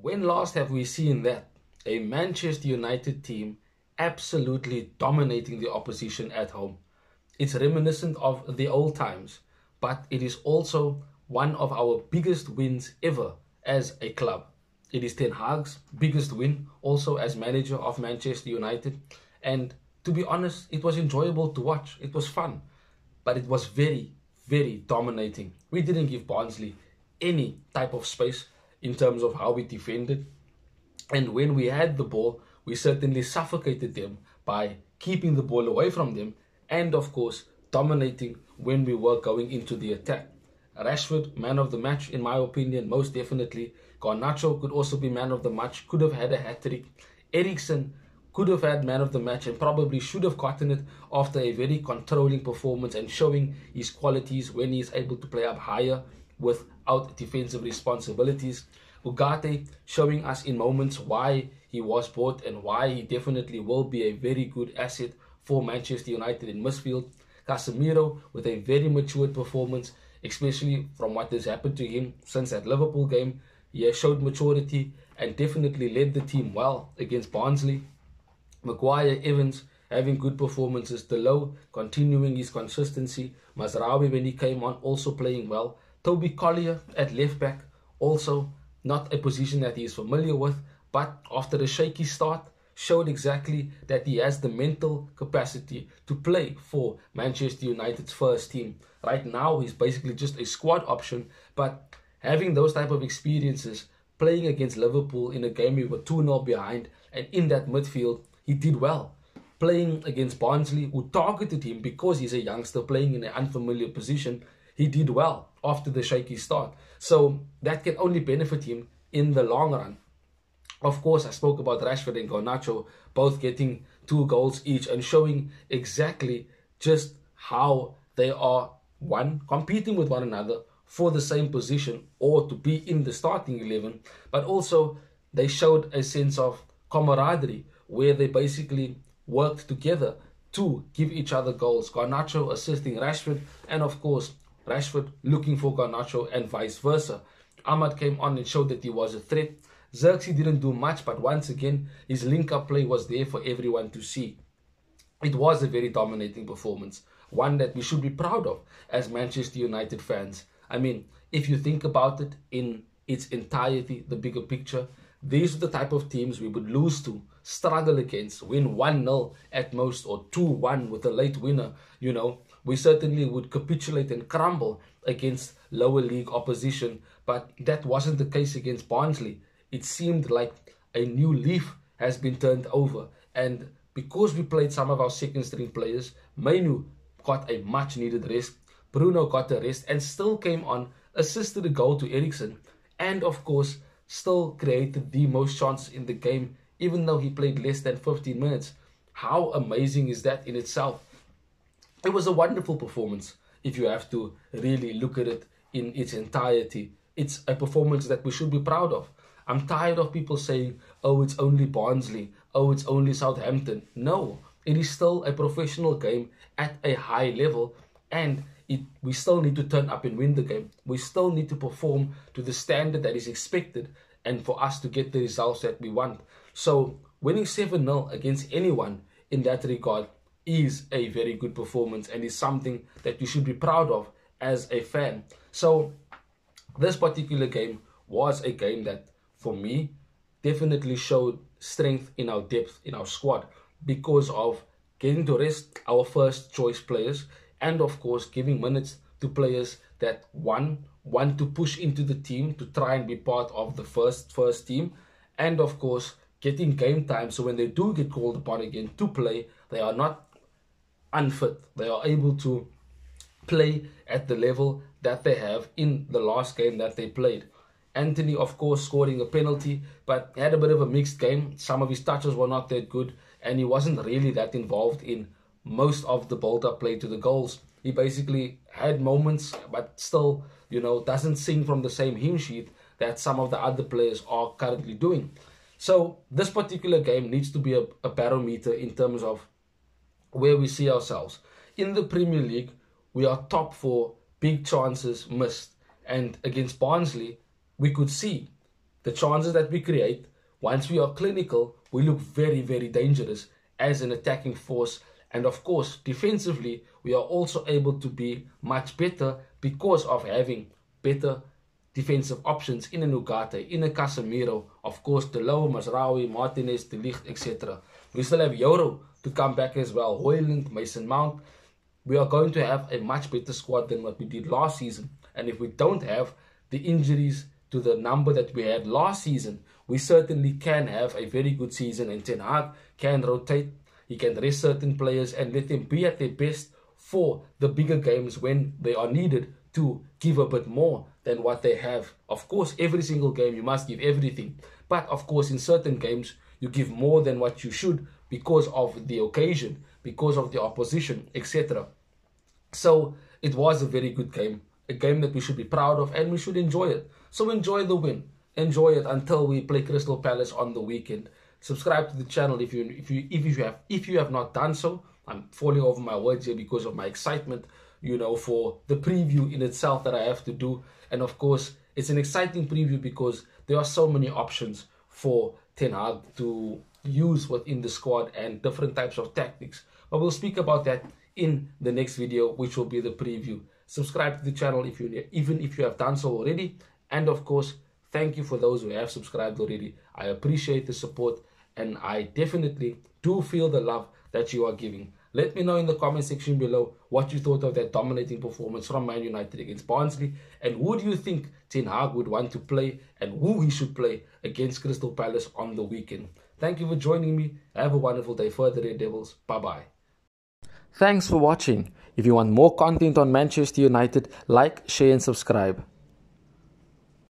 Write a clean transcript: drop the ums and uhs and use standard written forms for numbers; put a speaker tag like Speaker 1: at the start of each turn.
Speaker 1: When last have we seen that? A Manchester United team absolutely dominating the opposition at home. It's reminiscent of the old times, but it is also one of our biggest wins ever as a club. It is Ten Hag's biggest win also as manager of Manchester United. And to be honest, it was enjoyable to watch. It was fun, but it was very, very dominating. We didn't give Barnsley any type of space in terms of how we defended. And when we had the ball, we certainly suffocated them by keeping the ball away from them and, of course, dominating when we were going into the attack. Rashford, man of the match, in my opinion, most definitely. Garnacho could also be man of the match, could have had a hat-trick. Eriksen could have had man of the match and probably should have gotten it after a very controlling performance and showing his qualities when he is able to play up higher without defensive responsibilities. Ugarte showing us in moments why he was bought and why he definitely will be a very good asset for Manchester United in midfield. Casemiro with a very matured performance, especially from what has happened to him since that Liverpool game. He has showed maturity and definitely led the team well against Barnsley. Maguire, Evans having good performances. Delo continuing his consistency. Mazraoui when he came on also playing well. Toby Collier at left back, also not a position that he is familiar with, but after a shaky start showed exactly that he has the mental capacity to play for Manchester United's first team. Right now he's basically just a squad option, but having those type of experiences, playing against Liverpool in a game we were 2-0 behind, and in that midfield he did well. Playing against Barnsley, who targeted him because he's a youngster playing in an unfamiliar position, he did well after the shaky start. So that can only benefit him in the long run. Of course, I spoke about Rashford and Garnacho both getting 2 goals each and showing exactly just how they are, one, competing with one another for the same position or to be in the starting 11, but also they showed a sense of camaraderie where they basically worked together to give each other goals. Garnacho assisting Rashford, and of course Rashford looking for Garnacho and vice versa. Ahmad came on and showed that he was a threat. Xerxes didn't do much, but once again his link-up play was there for everyone to see. It was a very dominating performance, one that we should be proud of as Manchester United fans. I mean, if you think about it in its entirety, the bigger picture, these are the type of teams we would lose to, struggle against, win 1-0 at most or 2-1 with a late winner. You know, we certainly would capitulate and crumble against lower league opposition, but that wasn't the case against Barnsley. It seemed like a new leaf has been turned over, and because we played some of our second string players, Mainu got a much needed rest, Bruno got a rest and still came on, assisted a goal to Eriksen, and of course still created the most chances in the game even though he played less than 15 minutes. How amazing is that in itself? It was a wonderful performance if you have to really look at it in its entirety. It's a performance that we should be proud of. I'm tired of people saying, oh, it's only Barnsley, oh, it's only Southampton. No, it is still a professional game at a high level, and we still need to turn up and win the game. We still need to perform to the standard that is expected and for us to get the results that we want. So winning 7-0 against anyone in that regard is a very good performance and is something that you should be proud of as a fan. So this particular game was a game that, for me, definitely showed strength in our depth, in our squad, because of getting to rest our first choice players and, of course, giving minutes to players that, want to push into the team to try and be part of the first team, and, of course, getting game time so when they do get called upon again to play, they are not unfit. They are able to play at the level that they have in the last game that they played. Anthony, of course, scoring a penalty, but had a bit of a mixed game. Some of his touches were not that good, and he wasn't really that involved in most of the build-up play to the goals. He basically had moments, but still, doesn't sing from the same hymn sheet that some of the other players are currently doing. So this particular game needs to be a barometer in terms of where we see ourselves. In the Premier League, we are top 4, big chances missed. And against Barnsley, we could see the chances that we create, once we are clinical, we look very, very dangerous as an attacking force. And of course, defensively, we are also able to be much better because of having better defensive options in a Ugarte, in a Casemiro, of course, Delo, Mazraoui, Martinez, De Ligt, etc. We still have Euro to come back as well, Hoyland, Mason Mount. We are going to have a much better squad than what we did last season. And if we don't have the injuries to the number that we had last season, we certainly can have a very good season, and Ten Hag can rotate. He can rest certain players and let them be at their best for the bigger games when they are needed to give a bit more than what they have. Of course, every single game you must give everything. But of course, in certain games, you give more than what you should because of the occasion, because of the opposition, etc. So it was a very good game, a game that we should be proud of and we should enjoy it. So enjoy the win. Enjoy it until we play Crystal Palace on the weekend. Subscribe to the channel if you have not done so. I'm falling over my words here because of my excitement, for the preview in itself that I have to do. And of course, it's an exciting preview because there are so many options for Ten Hag to use within the squad and different types of tactics. But we'll speak about that in the next video, which will be the preview. Subscribe to the channel even if you have done so already. And of course, thank you for those who have subscribed already. I appreciate the support and I definitely do feel the love that you are giving. Let me know in the comment section below what you thought of that dominating performance from Man United against Barnsley, and who do you think Ten Hag would want to play and who he should play against Crystal Palace on the weekend. Thank you for joining me. Have a wonderful day further, Red Devils. Bye-bye. Thanks for watching. If you want more content on Manchester United, like, share and subscribe.